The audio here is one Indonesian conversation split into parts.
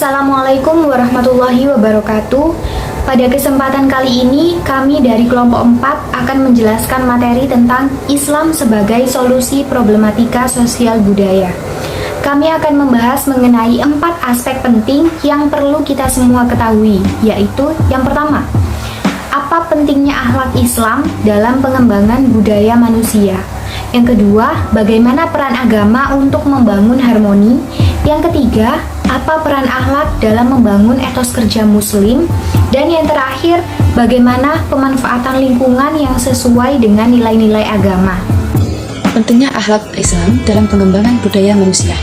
Assalamualaikum warahmatullahi wabarakatuh. Pada kesempatan kali ini, kami dari kelompok 4 akan menjelaskan materi tentang Islam sebagai solusi problematika sosial budaya. Kami akan membahas mengenai 4 aspek penting yang perlu kita semua ketahui, yaitu yang pertama, apa pentingnya akhlak Islam dalam pengembangan budaya manusia. Yang kedua, bagaimana peran agama untuk membangun harmoni. Yang ketiga, apa peran akhlak dalam membangun etos kerja muslim. Dan yang terakhir, bagaimana pemanfaatan lingkungan yang sesuai dengan nilai-nilai agama. Pentingnya akhlak Islam dalam pengembangan budaya manusia.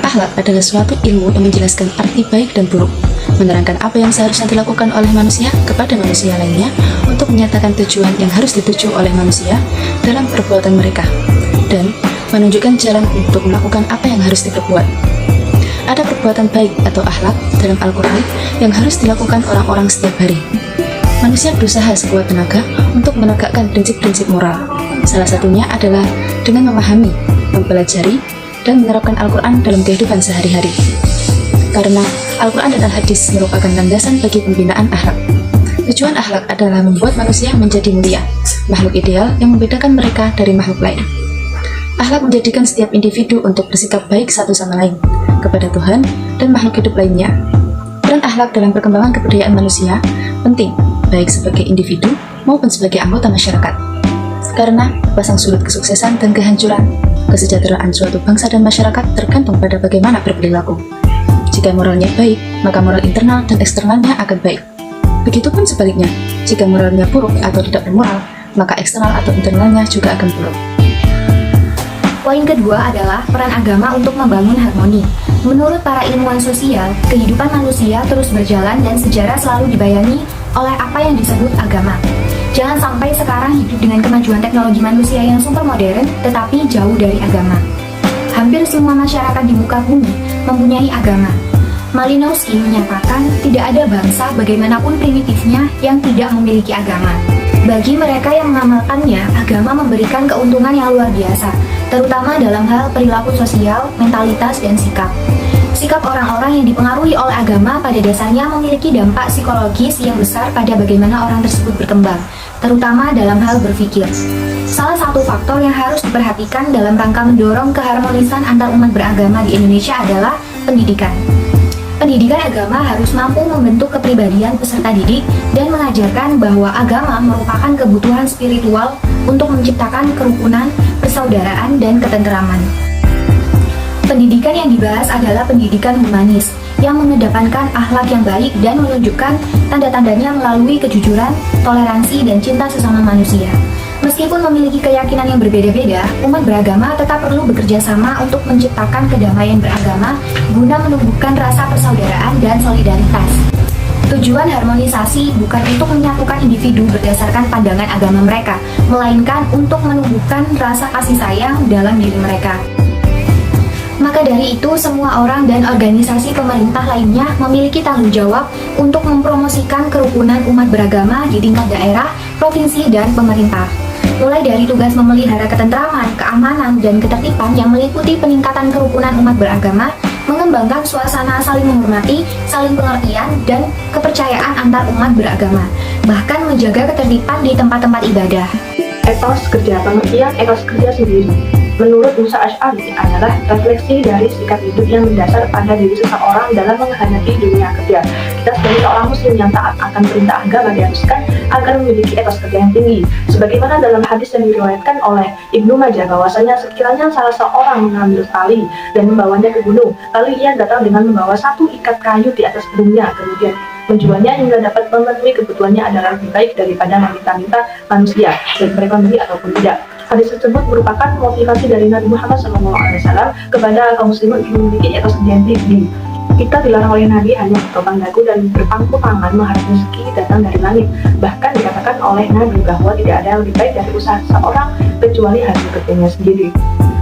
Akhlak adalah suatu ilmu yang menjelaskan arti baik dan buruk, menerangkan apa yang seharusnya dilakukan oleh manusia kepada manusia lainnya untuk menyatakan tujuan yang harus dituju oleh manusia dalam perbuatan mereka, dan menunjukkan jalan untuk melakukan apa yang harus diperbuat. Ada perbuatan baik atau akhlak dalam Al-Quran yang harus dilakukan orang-orang setiap hari. Manusia berusaha sekuat tenaga untuk menegakkan prinsip-prinsip moral. Salah satunya adalah dengan memahami, mempelajari, dan menerapkan Al-Quran dalam kehidupan sehari-hari. Karena Al-Quran dan Al-Hadis merupakan landasan bagi pembinaan akhlak. Tujuan akhlak adalah membuat manusia menjadi mulia, makhluk ideal yang membedakan mereka dari makhluk lain. Akhlak menjadikan setiap individu untuk bersikap baik satu sama lain, kepada Tuhan dan makhluk hidup lainnya. Peran akhlak dalam perkembangan kebudayaan manusia penting, baik sebagai individu maupun sebagai anggota masyarakat. Karena pasang surut kesuksesan dan kehancuran, kesejahteraan suatu bangsa dan masyarakat tergantung pada bagaimana berperilaku. Jika moralnya baik, maka moral internal dan eksternalnya akan baik. Begitupun sebaliknya, jika moralnya buruk atau tidak bermoral, maka eksternal atau internalnya juga akan buruk. Poin kedua adalah peran agama untuk membangun harmoni. Menurut para ilmuwan sosial, kehidupan manusia terus berjalan dan sejarah selalu dibayangi oleh apa yang disebut agama. Jangan sampai sekarang hidup dengan kemajuan teknologi manusia yang super modern, tetapi jauh dari agama. Hampir semua masyarakat di muka bumi mempunyai agama. Malinowski menyatakan tidak ada bangsa bagaimanapun primitifnya yang tidak memiliki agama. Bagi mereka yang mengamalkannya, agama memberikan keuntungan yang luar biasa, terutama dalam hal perilaku sosial, mentalitas, dan sikap. Sikap orang-orang yang dipengaruhi oleh agama pada dasarnya memiliki dampak psikologis yang besar pada bagaimana orang tersebut berkembang, terutama dalam hal berpikir. Salah satu faktor yang harus diperhatikan dalam rangka mendorong keharmonisan antar umat beragama di Indonesia adalah pendidikan. Pendidikan agama harus mampu membentuk kepribadian peserta didik dan mengajarkan bahwa agama merupakan kebutuhan spiritual untuk menciptakan kerukunan, persaudaraan, dan ketenteraman. Pendidikan yang dibahas adalah pendidikan humanis yang mengedepankan akhlak yang baik dan menunjukkan tanda-tandanya melalui kejujuran, toleransi, dan cinta sesama manusia. Meskipun memiliki keyakinan yang berbeda-beda, umat beragama tetap perlu bekerja sama untuk menciptakan kedamaian beragama guna menumbuhkan rasa persaudaraan dan solidaritas. Tujuan harmonisasi bukan untuk menyatukan individu berdasarkan pandangan agama mereka, melainkan untuk menumbuhkan rasa kasih sayang dalam diri mereka. Maka dari itu, semua orang dan organisasi pemerintah lainnya memiliki tanggung jawab untuk mempromosikan kerukunan umat beragama di tingkat daerah, provinsi, dan pemerintah. Mulai dari tugas memelihara ketentraman, keamanan, dan ketertiban yang meliputi peningkatan kerukunan umat beragama, mengembangkan suasana saling menghormati, saling pengertian, dan kepercayaan antar umat beragama, bahkan menjaga ketertiban di tempat-tempat ibadah. Etos kerja, pengertian etos kerja sendiri menurut Musa Asy'ari adalah refleksi dari sikap hidup yang mendasar pada diri seseorang dalam menghadapi dunia kerja. Kita sebagai seorang muslim yang taat akan perintah agama diharuskan agar memiliki etos kerja yang tinggi. Sebagaimana dalam hadis yang diriwayatkan oleh Ibnu Majah bahwasanya sekiranya salah seorang mengambil tali dan membawanya ke gunung, lalu ia datang dengan membawa satu ikat kayu di atas punggungnya, kemudian menjualnya hingga dapat memenuhi kebutuhannya adalah lebih baik daripada meminta-minta manusia, baik mereka membeli ataupun tidak. Hadis tersebut merupakan motivasi dari Nabi Muhammad SAW kepada kaum muslimin untuk memiliki etos kerja yang tinggi. Kita dilarang oleh Nabi hanya bertopang dagu dan berpangku tangan mengharap rezeki datang dari langit. Bahkan dikatakan oleh Nabi bahwa tidak ada yang lebih baik dari usaha seseorang kecuali hasil kerjanya sendiri.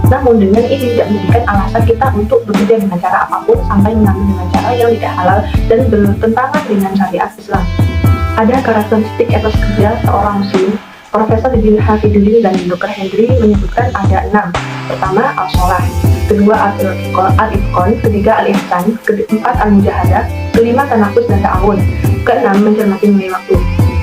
Namun dengan ini tidak menjadikan alasan kita untuk bekerja dengan cara apapun sampai mengambil dengan cara yang tidak halal dan bertentangan dengan syariat Islam. Ada karakteristik etos kerja seorang muslim. Profesor Didi Hafidudin dan Dr. Hendri menyebutkan ada 6. Pertama, al-sholah. kedua al-itqan, ketiga al-ihsan, keempat al-mujahadah, kelima tanafus dan ta'awun, keenam mencermati nilai waktu.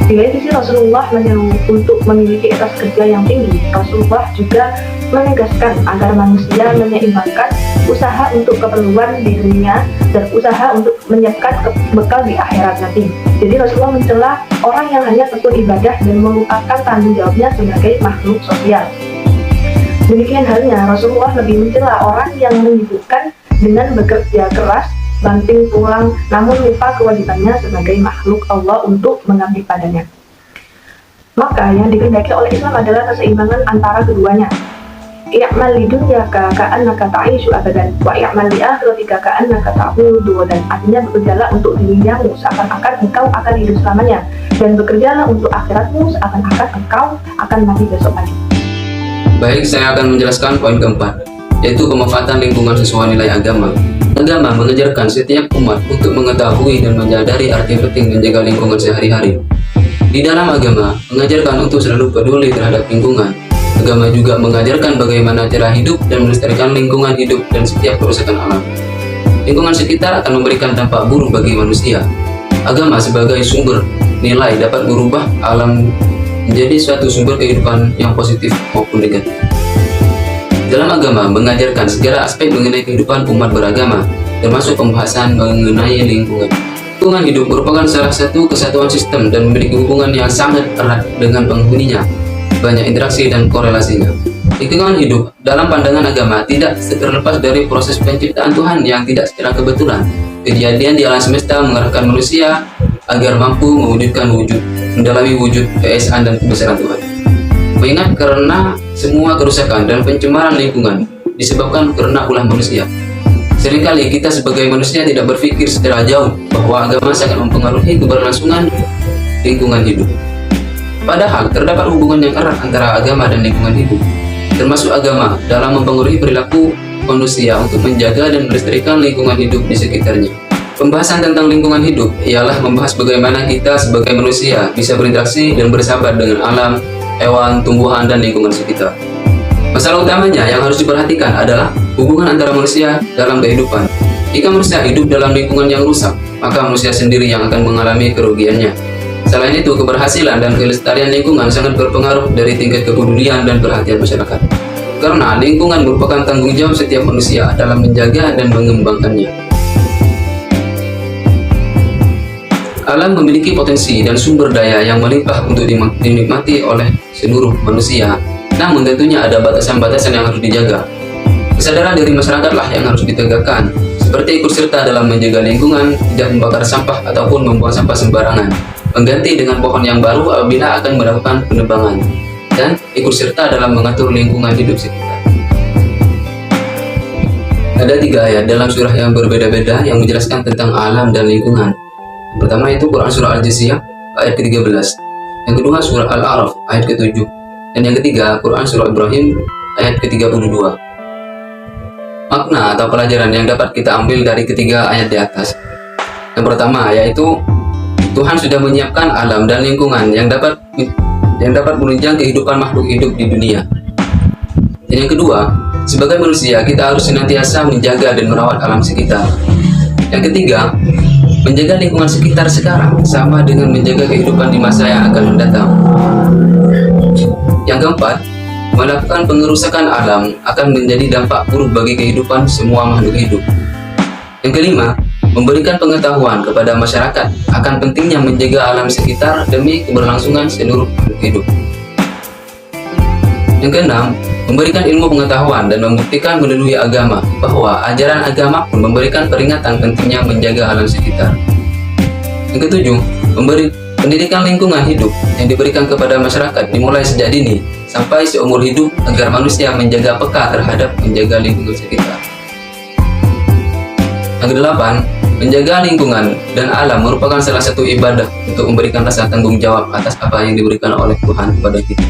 Di lain sisi Rasulullah menyeru untuk memiliki etos kerja yang tinggi. Rasulullah juga menegaskan agar manusia menyeimbangkan usaha untuk keperluan di dunia dan usaha untuk menyiapkan bekal di akhirat nanti. Jadi Rasulullah mencela orang yang hanya tekun ibadah dan melupakan tanggung jawabnya sebagai makhluk sosial. Demikian halnya Rasulullah lebih mencela orang yang menyibukkan dengan bekerja keras, banting tulang, namun lupa kewajibannya sebagai makhluk Allah untuk mengabdi padanya. Maka yang dikehendaki oleh Islam adalah keseimbangan antara keduanya. I'mal li dunyaka ka'annaka ta'ishu abadan wa i'mal li akhiratika ka'annaka ta'budu, dan artinya bekerjalah untuk duniamu seakan-akan engkau akan hidup selamanya, dan bekerjalah untuk akhiratmu seakan-akan engkau akan mati besok pagi. Baik, saya akan menjelaskan poin keempat, yaitu pemanfaatan lingkungan sesuai nilai agama. Agama mengajarkan setiap umat untuk mengetahui dan menyadari arti penting menjaga lingkungan sehari-hari. Di dalam agama, mengajarkan untuk selalu peduli terhadap lingkungan. Agama juga mengajarkan bagaimana cara hidup dan melestarikan lingkungan hidup dan setiap kerusakan alam. Lingkungan sekitar akan memberikan dampak buruk bagi manusia. Agama sebagai sumber nilai dapat merubah alam menjadi suatu sumber kehidupan yang positif maupun negatif. Dalam agama mengajarkan segala aspek mengenai kehidupan umat beragama, termasuk pembahasan mengenai lingkungan. Lingkungan hidup merupakan salah satu kesatuan sistem dan memiliki hubungan yang sangat erat dengan penghuninya, banyak interaksi dan korelasinya. Lingkungan hidup dalam pandangan agama tidak terlepas dari proses penciptaan Tuhan yang tidak secara kebetulan. Kejadian di alam semesta mengarahkan manusia agar mampu mendalami wujud keesaan dan kebesaran Tuhan. Mengingat karena semua kerusakan dan pencemaran lingkungan disebabkan karena ulah manusia. Seringkali kita sebagai manusia tidak berpikir secara jauh bahwa agama sangat mempengaruhi keberlangsungan lingkungan hidup. Padahal terdapat hubungan yang erat antara agama dan lingkungan hidup, termasuk agama dalam mempengaruhi perilaku manusia untuk menjaga dan melestarikan lingkungan hidup di sekitarnya. Pembahasan tentang lingkungan hidup ialah membahas bagaimana kita sebagai manusia bisa berinteraksi dan bersahabat dengan alam, hewan, tumbuhan, dan lingkungan sekitar. Masalah utamanya yang harus diperhatikan adalah hubungan antara manusia dalam kehidupan. Jika manusia hidup dalam lingkungan yang rusak, maka manusia sendiri yang akan mengalami kerugiannya. Selain itu, keberhasilan dan kelestarian lingkungan sangat berpengaruh dari tingkat kepedulian dan perhatian masyarakat. Karena lingkungan merupakan tanggung jawab setiap manusia dalam menjaga dan mengembangkannya. Alam memiliki potensi dan sumber daya yang melimpah untuk dinikmati oleh seluruh manusia. Namun tentunya ada batasan-batasan yang harus dijaga. Kesadaran dari masyarakatlah yang harus ditegakkan, seperti ikut serta dalam menjaga lingkungan, tidak membakar sampah ataupun membuang sampah sembarangan, mengganti dengan pohon yang baru apabila akan melakukan penebangan, dan ikut serta dalam mengatur lingkungan hidup sekitar. Ada 3 ayat dalam surah yang berbeda-beda yang menjelaskan tentang alam dan lingkungan. Yang pertama itu Quran Surah Al-Jathiyah ayat ke-13, yang kedua Surah Al-A'raf ayat ke-7, dan yang ketiga Quran Surah Ibrahim ayat ke-32. Makna atau pelajaran yang dapat kita ambil dari ketiga ayat di atas. Yang pertama yaitu Tuhan sudah menyiapkan alam dan lingkungan yang dapat menunjang kehidupan makhluk hidup di dunia. Dan yang kedua, sebagai manusia kita harus senantiasa menjaga dan merawat alam sekitar. Yang ketiga, menjaga lingkungan sekitar sekarang sama dengan menjaga kehidupan di masa yang akan mendatang. Yang keempat, melakukan pengerusakan alam akan menjadi dampak buruk bagi kehidupan semua makhluk hidup. Yang kelima, memberikan pengetahuan kepada masyarakat akan pentingnya menjaga alam sekitar demi keberlangsungan seluruh makhluk hidup. Yang keenam, memberikan ilmu pengetahuan dan membuktikan melalui agama bahwa ajaran agama pun memberikan peringatan pentingnya menjaga alam sekitar. Yang ketujuh, memberi pendidikan lingkungan hidup yang diberikan kepada masyarakat dimulai sejak dini sampai seumur hidup agar manusia menjaga peka terhadap menjaga lingkungan sekitar. Yang kedelapan, menjaga lingkungan dan alam merupakan salah satu ibadah untuk memberikan rasa tanggung jawab atas apa yang diberikan oleh Tuhan kepada kita.